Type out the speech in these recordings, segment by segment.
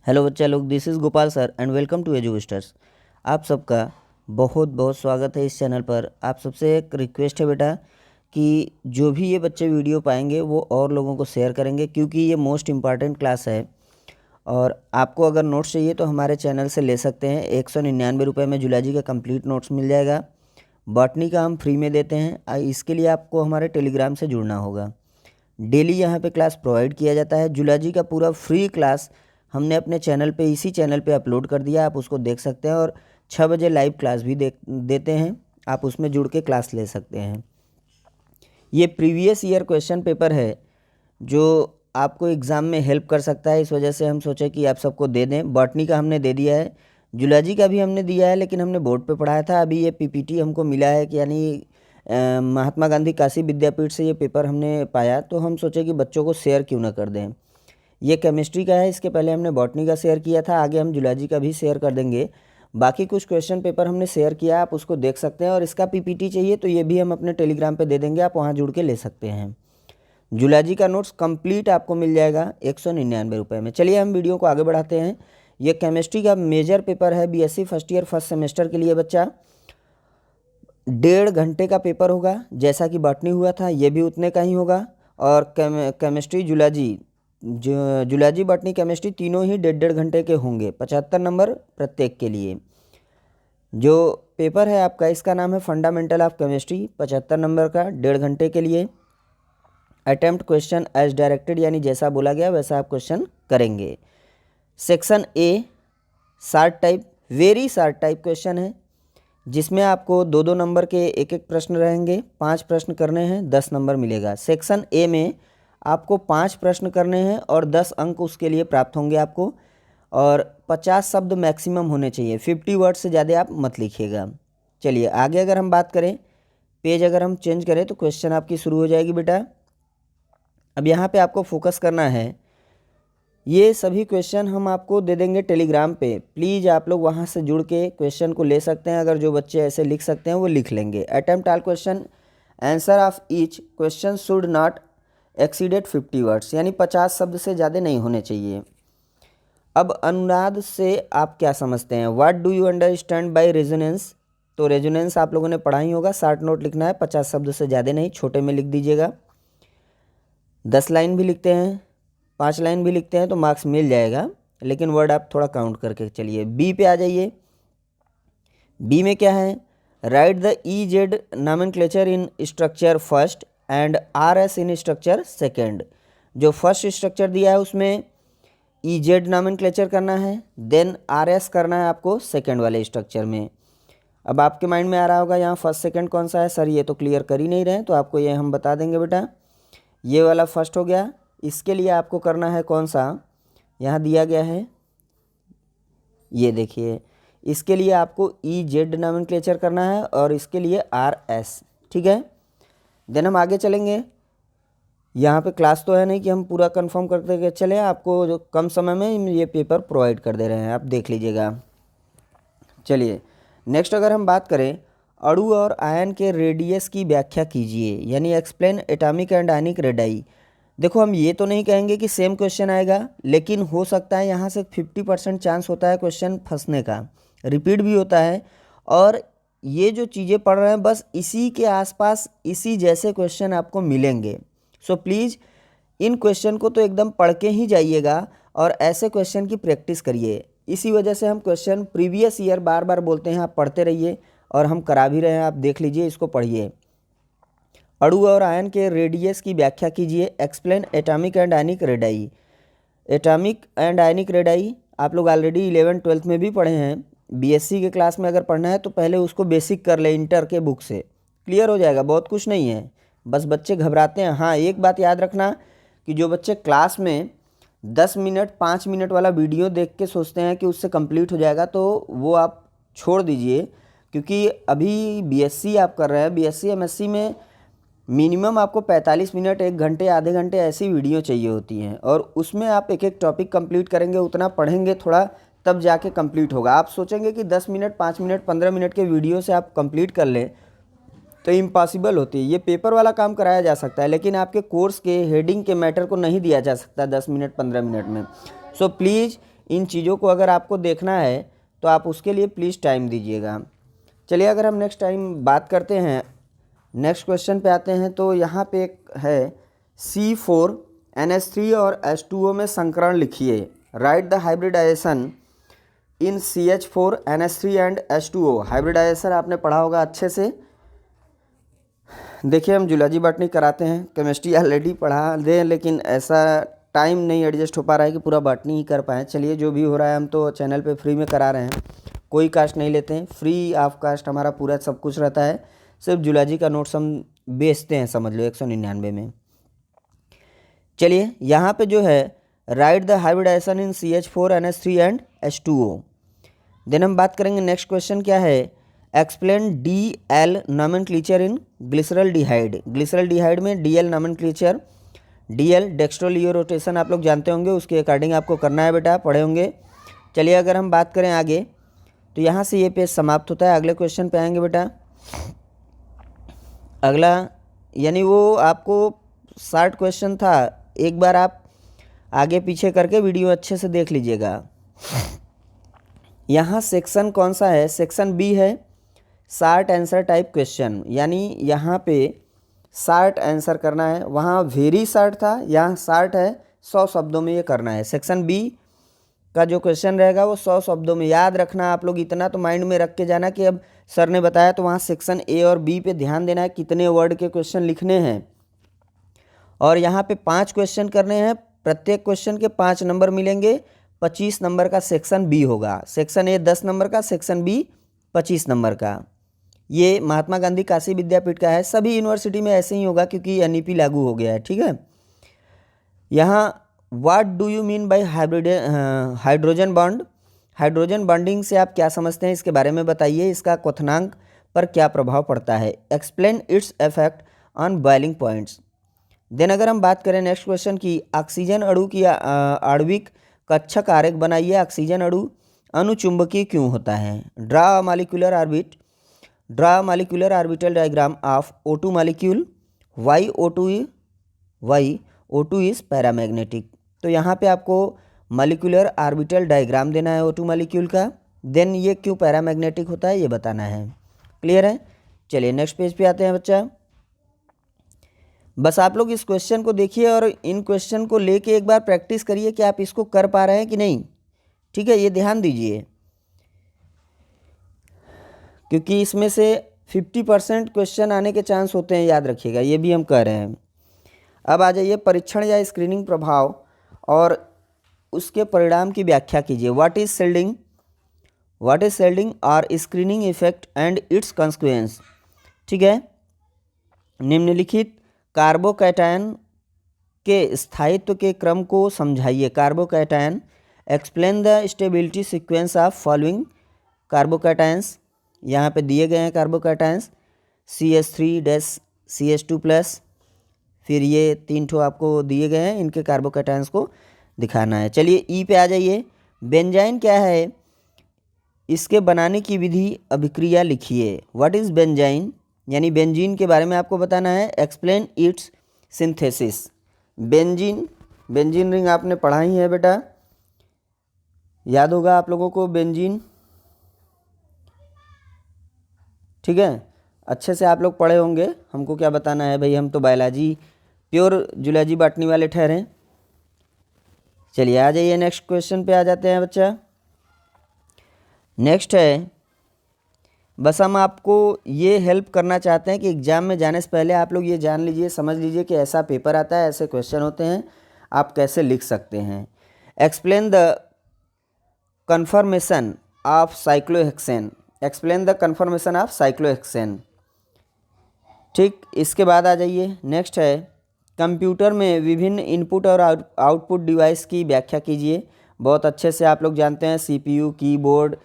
Hello बच्चा लोग, this is Gopal sir and welcome to Educasters. आप सबका बहुत बहुत स्वागत है इस चैनल पर। आप सबसे एक रिक्वेस्ट है बेटा कि जो भी ये बच्चे वीडियो पाएंगे वो और लोगों को शेयर करेंगे, क्योंकि ये मोस्ट इम्पॉर्टेंट क्लास है। और आपको अगर नोट्स चाहिए तो हमारे चैनल से ले सकते हैं। 199 रुपये में जूलॉजी का कंप्लीट नोट्स मिल जाएगा। बॉटनी का हम फ्री में देते हैं। इसके लिए आपको हमारे टेलीग्राम से जुड़ना होगा। डेली यहाँ पे क्लास प्रोवाइड किया जाता है। जूलॉजी का पूरा फ्री क्लास हमने अपने चैनल पे, इसी चैनल पे अपलोड कर दिया, आप उसको देख सकते हैं। और 6 बजे लाइव क्लास भी देते हैं, आप उसमें जुड़ के क्लास ले सकते हैं। ये प्रीवियस ईयर क्वेश्चन पेपर है जो आपको एग्ज़ाम में हेल्प कर सकता है, इस वजह से हम सोचे कि आप सबको दे दें। बॉटनी का हमने दे दिया है, जूलॉजी का भी हमने दिया है, लेकिन हमने बोर्ड पे पढ़ाया था। अभी ये पीपीटी हमको मिला है कि यानी महात्मा गांधी काशी विद्यापीठ से ये पेपर हमने पाया, तो हम सोचे कि बच्चों को शेयर क्यों ना कर दें। ये केमिस्ट्री का है, इसके पहले हमने बॉटनी का शेयर किया था, आगे हम जूलॉजी का भी शेयर कर देंगे। बाकी कुछ क्वेश्चन पेपर हमने शेयर किया, आप उसको देख सकते हैं। और इसका पीपीटी चाहिए तो ये भी हम अपने टेलीग्राम पे दे देंगे, आप वहाँ जुड़ के ले सकते हैं। जूलॉजी का नोट्स कंप्लीट आपको मिल जाएगा 199 रुपये में। चलिए हम वीडियो को आगे बढ़ाते हैं। ये केमिस्ट्री का मेजर पेपर है, BSc first year first semester के लिए बच्चा। 1.5 घंटे का पेपर होगा, जैसा कि बॉटनी हुआ था ये भी उतने का ही होगा। और केमिस्ट्री जूलॉजी बॉटनी केमिस्ट्री तीनों ही 1.5 घंटे के होंगे। 75 नंबर प्रत्येक के लिए। जो पेपर है आपका, इसका नाम है फंडामेंटल ऑफ केमिस्ट्री, 75 नंबर का, 1.5 घंटे के लिए। अटेम्प्ट क्वेश्चन एज डायरेक्टेड, यानी जैसा बोला गया वैसा आप क्वेश्चन करेंगे। Section A short type, very short type question है, जिसमें आपको 2-2 नंबर के एक एक प्रश्न रहेंगे। 5 प्रश्न करने हैं, 10 नंबर मिलेगा। सेक्शन ए में आपको 5 प्रश्न करने हैं और 10 अंक उसके लिए प्राप्त होंगे आपको। और 50 शब्द मैक्सिमम होने चाहिए, 50 वर्ड से ज़्यादा आप मत लिखिएगा। चलिए आगे अगर हम बात करें, पेज अगर हम चेंज करें तो क्वेश्चन आपकी शुरू हो जाएगी बेटा। अब यहाँ पे आपको फोकस करना है। ये सभी क्वेश्चन हम आपको दे देंगे टेलीग्राम पे, प्लीज़ आप लोग वहाँ से जुड़ के क्वेश्चन को ले सकते हैं। अगर जो बच्चे ऐसे लिख सकते हैं वो लिख लेंगे। Attempt all question, answer of each question should not exceeded 50 words, यानी 50 शब्द से ज़्यादा नहीं होने चाहिए। अब अनुनाद से आप क्या समझते हैं? What do you understand by resonance? तो रेजोनेंस आप लोगों ने पढ़ा ही होगा। 60 नोट लिखना है, 50 शब्द से ज़्यादा नहीं, छोटे में लिख दीजिएगा। 10 लाइन भी लिखते हैं, 5 लाइन भी लिखते हैं तो मार्क्स मिल जाएगा, लेकिन वर्ड आप थोड़ा काउंट करके चलिए। बी पे आ जाइए। बी में क्या है? Write the E Z nomenclature in structure first and R S in structure second. जो फर्स्ट स्ट्रक्चर दिया है उसमें ई जेड नॉमेनक्लेचर करना है, देन आर एस करना है आपको सेकेंड वाले स्ट्रक्चर में। अब आपके माइंड में आ रहा होगा यहाँ फर्स्ट सेकेंड कौन सा है सर, ये तो क्लियर कर ही नहीं रहे, तो आपको ये हम बता देंगे बेटा। ये वाला फर्स्ट हो गया। इसके लिए आपको करना है कौन सा, यहाँ दिया गया है, ये देखिए, इसके लिए आपको ई जेड नॉमेनक्लेचर करना है और इसके लिए आर एस, ठीक है। देन हम आगे चलेंगे। यहाँ पे क्लास तो है नहीं कि हम पूरा कंफर्म करते चले, आपको जो कम समय में ये पेपर प्रोवाइड कर दे रहे हैं, आप देख लीजिएगा। चलिए नेक्स्ट अगर हम बात करें, अणु और आयन के रेडियस की व्याख्या कीजिए, यानी explain atomic and ionic radii. देखो हम ये तो नहीं कहेंगे कि सेम क्वेश्चन आएगा, लेकिन हो सकता है यहाँ से 50% चांस होता है क्वेश्चन फंसने का, रिपीट भी होता है। और ये जो चीज़ें पढ़ रहे हैं बस इसी के आसपास इसी जैसे क्वेश्चन आपको मिलेंगे। सो प्लीज़ इन क्वेश्चन को तो एकदम पढ़ के ही जाइएगा और ऐसे क्वेश्चन की प्रैक्टिस करिए। इसी वजह से हम क्वेश्चन प्रीवियस ईयर बार बार बोलते हैं, आप पढ़ते रहिए, और हम करा भी रहे हैं, आप देख लीजिए, इसको पढ़िए। अणु और आयन के रेडियस की व्याख्या कीजिए, explain atomic and ionic radii. Atomic and ionic radii आप लोग ऑलरेडी 11th-12th में भी पढ़े हैं। बीएससी के क्लास में अगर पढ़ना है तो पहले उसको बेसिक कर ले, इंटर के बुक से क्लियर हो जाएगा, बहुत कुछ नहीं है, बस बच्चे घबराते हैं। हाँ एक बात याद रखना कि जो बच्चे क्लास में 10 मिनट 5 मिनट वाला वीडियो देख के सोचते हैं कि उससे कंप्लीट हो जाएगा, तो वो आप छोड़ दीजिए, क्योंकि अभी बीएससी आप कर रहे हैं, बीएससी एमएससी में मिनिमम आपको 45 मिनट 1 घंटे आधे घंटे ऐसी वीडियो चाहिए होती हैं, और उसमें आप एक एक टॉपिक कंप्लीट करेंगे, उतना पढ़ेंगे थोड़ा, तब जाके कंप्लीट होगा। आप सोचेंगे कि 10 मिनट 5 मिनट 15 मिनट के वीडियो से आप कंप्लीट कर लें तो इम्पॉसिबल होती है। ये पेपर वाला काम कराया जा सकता है, लेकिन आपके कोर्स के हेडिंग के मैटर को नहीं दिया जा सकता 10 मिनट 15 मिनट में। सो प्लीज़ इन चीज़ों को अगर आपको देखना है तो आप उसके लिए प्लीज़ टाइम दीजिएगा। चलिए अगर हम नेक्स्ट टाइम बात करते हैं, नेक्स्ट क्वेश्चन पे आते हैं, तो यहाँ पे एक है C4NH3 और H2O में संकरण लिखिए। Write the hybridization in CH4NH3 and H2O। Hybridization आपने पढ़ा होगा अच्छे से। देखिए हम जूलॉजी बॉटनी कराते हैं, केमिस्ट्री ऑलरेडी पढ़ा दें, लेकिन ऐसा टाइम नहीं एडजस्ट हो पा रहा है कि पूरा बॉटनी ही कर पाएँ। चलिए जो भी हो रहा है, हम तो चैनल पे फ्री में करा रहे हैं, कोई कास्ट नहीं लेते हैं, फ्री ऑफ कास्ट हमारा पूरा सब कुछ रहता है। सिर्फ जूलॉजी का नोट्स हम बेचते हैं, समझ लो 199 में। चलिए यहाँ पे जो है write the hybridization in CH4NH3 and H2O। Then हम बात करेंगे नेक्स्ट क्वेश्चन क्या है, explain DL nomenclature in glyceraldehyde. Glyceraldehyde में DL nomenclature. DL dextro laevo rotation आप लोग जानते होंगे, उसके अकॉर्डिंग आपको करना है बेटा, पढ़े होंगे। चलिए अगर हम बात करें आगे, तो यहाँ से ये पेज समाप्त होता है। अगले क्वेश्चन पे आएंगे बेटा। अगला यानी वो आपको शॉर्ट क्वेश्चन था, एक बार आप आगे पीछे करके वीडियो अच्छे से देख लीजिएगा। यहाँ सेक्शन कौन सा है, सेक्शन बी है, शॉर्ट आंसर टाइप क्वेश्चन। यानी यहाँ पे शॉर्ट आंसर करना है, वहाँ वेरी शॉर्ट था, यहाँ शॉर्ट है, 100 शब्दों में ये करना है। सेक्शन बी का जो क्वेश्चन रहेगा वो 100 शब्दों में। याद रखना आप लोग, इतना तो माइंड में रख के जाना कि अब सर ने बताया तो वहाँ सेक्शन ए और बी पे ध्यान देना है, कितने वर्ड के क्वेश्चन लिखने हैं। और यहाँ पे 5 क्वेश्चन करने हैं, प्रत्येक क्वेश्चन के 5 नंबर मिलेंगे। 25 नंबर का सेक्शन बी होगा। सेक्शन ए 10 नंबर का, सेक्शन बी 25 नंबर का। ये महात्मा गांधी काशी विद्यापीठ का है, सभी यूनिवर्सिटी में ऐसे ही होगा क्योंकि NEP लागू हो गया है, ठीक है। यहाँ what do you mean by hydrogen bond. Hydrogen bonding से आप क्या समझते हैं, इसके बारे में बताइए, इसका क्वथनांक पर क्या प्रभाव पड़ता है। Explain its effect on boiling points. Then अगर हम बात करें नेक्स्ट क्वेश्चन की, ऑक्सीजन अणु की आणविक कक्षक आरेख बनाइए। ऑक्सीजन अणु अनुचुंबकीय क्यों होता है। Draw molecular orbit, draw molecular orbital diagram of O2 molecule. Why O2 is paramagnetic. तो यहाँ पे आपको मॉलिक्यूलर ऑर्बिटल डायग्राम देना है O2 मॉलिक्यूल का। देन ये क्यों पैरामैग्नेटिक होता है ये बताना है। क्लियर है। चलिए नेक्स्ट पेज पे आते हैं बच्चा। बस आप लोग इस क्वेश्चन को देखिए और इन क्वेश्चन को लेके एक बार प्रैक्टिस करिए कि आप इसको कर पा रहे हैं कि नहीं, ठीक है, ये ध्यान दीजिए, क्योंकि इसमें से 50% क्वेश्चन आने के चांस होते हैं, याद रखिएगा, ये भी हम कह रहे हैं। अब आ जाइए परीक्षण या स्क्रीनिंग प्रभाव और उसके परिणाम की व्याख्या कीजिए। What is shielding, what is shielding और screening effect and its consequence. ठीक है। निम्नलिखित कार्बोकैटायन के स्थायित्व के क्रम को समझाइए। Carbocation, explain the stability sequence of following carbocations. यहाँ पे दिए गए हैं कार्बोकैटायंस CH3-CH2+, फिर ये 3 ठो आपको दिए गए हैं, इनके कार्बोकैटायंस को दिखाना है। चलिए ई पे आ जाइए। बेंजाइन क्या है, इसके बनाने की विधि अभिक्रिया लिखिए। व्हाट इज़ बेंजाइन, यानी बेंजीन के बारे में आपको बताना है। Explain it's synthesis. Benzene, benzene ring आपने पढ़ा ही है बेटा, याद होगा आप लोगों को बेंजीन, ठीक है, अच्छे से आप लोग पढ़े होंगे। हमको क्या बताना है भाई, हम तो बायोलॉजी प्योर जूलॉजी बॉटनी वाले ठहरे। चलिए आ जाइए नेक्स्ट क्वेश्चन पे आ जाते हैं बच्चा। नेक्स्ट है, बस हम आपको ये हेल्प करना चाहते हैं कि एग्ज़ाम में जाने से पहले आप लोग ये जान लीजिए, समझ लीजिए कि ऐसा पेपर आता है, ऐसे क्वेश्चन होते हैं, आप कैसे लिख सकते हैं। Explain the confirmation of cyclohexane. Explain the confirmation of cyclohexane. ठीक, इसके बाद आ जाइए नेक्स्ट है, कंप्यूटर में विभिन्न इनपुट और आउटपुट डिवाइस की व्याख्या कीजिए। बहुत अच्छे से आप लोग जानते हैं, CPU, कीबोर्ड,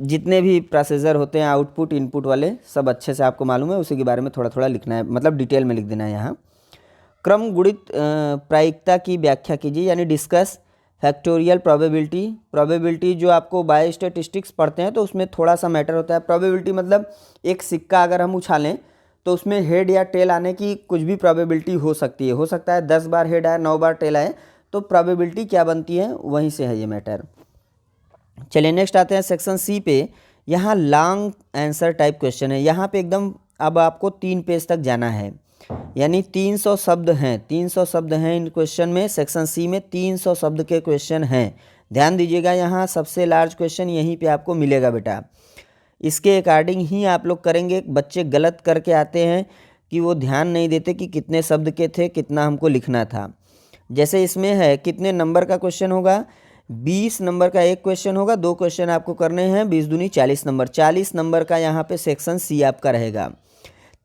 जितने भी प्रोसेसर होते हैं आउटपुट इनपुट वाले, सब अच्छे से आपको मालूम है, उसी के बारे में थोड़ा थोड़ा लिखना है, मतलब डिटेल में लिख देना है यहाँ। क्रम गुणित प्रायिकता की व्याख्या कीजिए, यानी डिस्कस फैक्टोरियल प्रोबेबिलिटी। प्रोबेबिलिटी जो आपको बायो स्टैटिस्टिक्स पढ़ते हैं तो उसमें थोड़ा सा मैटर होता है। प्रोबेबिलिटी मतलब एक सिक्का अगर हम उछालें तो उसमें हेड या टेल आने की कुछ भी प्रोबेबिलिटी हो सकती है। हो सकता है 10 बार हेड आए, 9 बार टेल आए, तो प्रोबेबिलिटी क्या बनती है वहीं से है ये मैटर। चलिए नेक्स्ट आते हैं सेक्शन सी पे। यहाँ लॉन्ग आंसर टाइप क्वेश्चन है। यहाँ पे एकदम अब आपको 3 पेज तक जाना है, यानी 300 शब्द हैं, 300 शब्द हैं इन क्वेश्चन में। सेक्शन सी में 300 शब्द के क्वेश्चन हैं। ध्यान दीजिएगा, यहाँ सबसे लार्ज क्वेश्चन यहीं पे आपको मिलेगा बेटा। इसके अकॉर्डिंग ही आप लोग करेंगे। बच्चे गलत करके आते हैं कि वो ध्यान नहीं देते कि कितने शब्द के थे, कितना हमको लिखना था। जैसे इसमें है कितने नंबर का क्वेश्चन होगा, 20 नंबर का एक क्वेश्चन होगा, 2 क्वेश्चन आपको करने हैं, 20 दूनी 40 नंबर, 40 नंबर का यहाँ पे सेक्शन सी आपका रहेगा।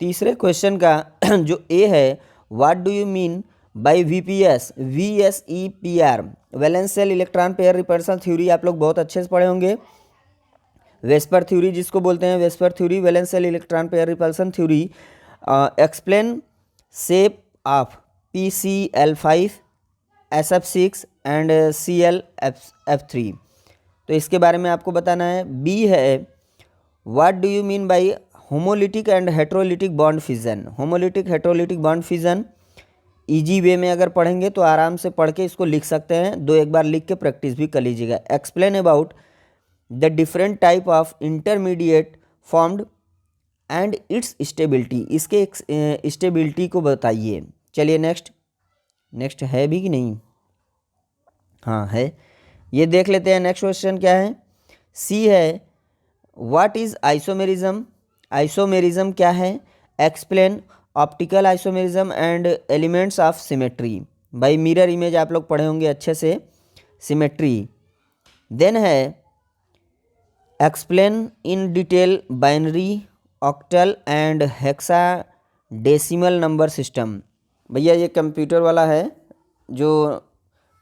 तीसरे क्वेश्चन का जो ए है, what do you mean by VPS, VSEPR, valence shell electron pair repulsion theory आप लोग बहुत अच्छे से पढ़े होंगे। वेस्पर थ्योरी जिसको बोलते हैं, VSEPR theory, valence shell electron pair repulsion theory, explain shape of PCl5, SF6 and ClF3। तो इसके बारे में आपको बताना है। बी है, what do you mean by homolytic and heterolytic bond fission. Homolytic heterolytic bond fission easy way में अगर पढ़ेंगे तो आराम से पढ़ के इसको लिख सकते हैं, 2 बार लिख के प्रैक्टिस भी कर लीजिएगा। Explain about the different type of intermediate formed and it's stability, इसके स्टेबिलिटी को बताइए। चलिए नेक्स्ट है भी कि नहीं, हाँ है, ये देख लेते हैं। नेक्स्ट क्वेश्चन क्या है, सी है, व्हाट इज आइसोमेरिज्म, आइसोमेरिज्म क्या है, explain optical isomerism and elements of symmetry. भाई मिरर इमेज आप लोग पढ़े होंगे अच्छे से, सिमेट्री। देन है explain in detail binary, octal and hexadecimal number system. भैया ये कंप्यूटर वाला है, जो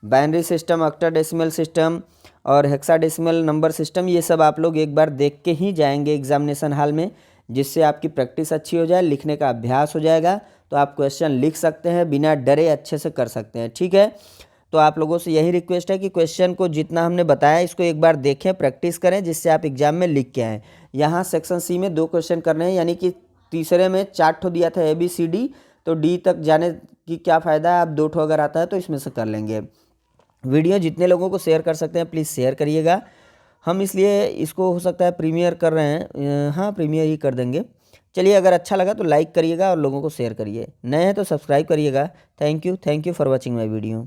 बाइनरी सिस्टम, ऑक्टाडेसिमल सिस्टम और हेक्साडेसिमल नंबर सिस्टम, ये सब आप लोग एक बार देख के ही जाएंगे एग्जामिनेशन हॉल में, जिससे आपकी प्रैक्टिस अच्छी हो जाए, लिखने का अभ्यास हो जाएगा, तो आप क्वेश्चन लिख सकते हैं बिना डरे, अच्छे से कर सकते हैं। ठीक है, तो आप लोगों से यही रिक्वेस्ट है कि क्वेश्चन को जितना हमने बताया इसको एक बार देखें, प्रैक्टिस करें, जिससे आप एग्जाम में लिख के आएँ। यहाँ सेक्शन सी में 2 क्वेश्चन करने हैं, यानी कि तीसरे में 4 ठो दिया था ABCD, तो D तक जाने की क्या फ़ायदा है, आप 2 ठो अगर आता है तो इसमें से कर लेंगे। वीडियो जितने लोगों को शेयर कर सकते हैं प्लीज़ शेयर करिएगा। हम इसलिए इसको हो सकता है प्रीमियर कर रहे हैं, हाँ प्रीमियर ही कर देंगे। चलिए, अगर अच्छा लगा तो लाइक करिएगा और लोगों को शेयर करिए, नए हैं तो सब्सक्राइब करिएगा। Thank you for watching my video.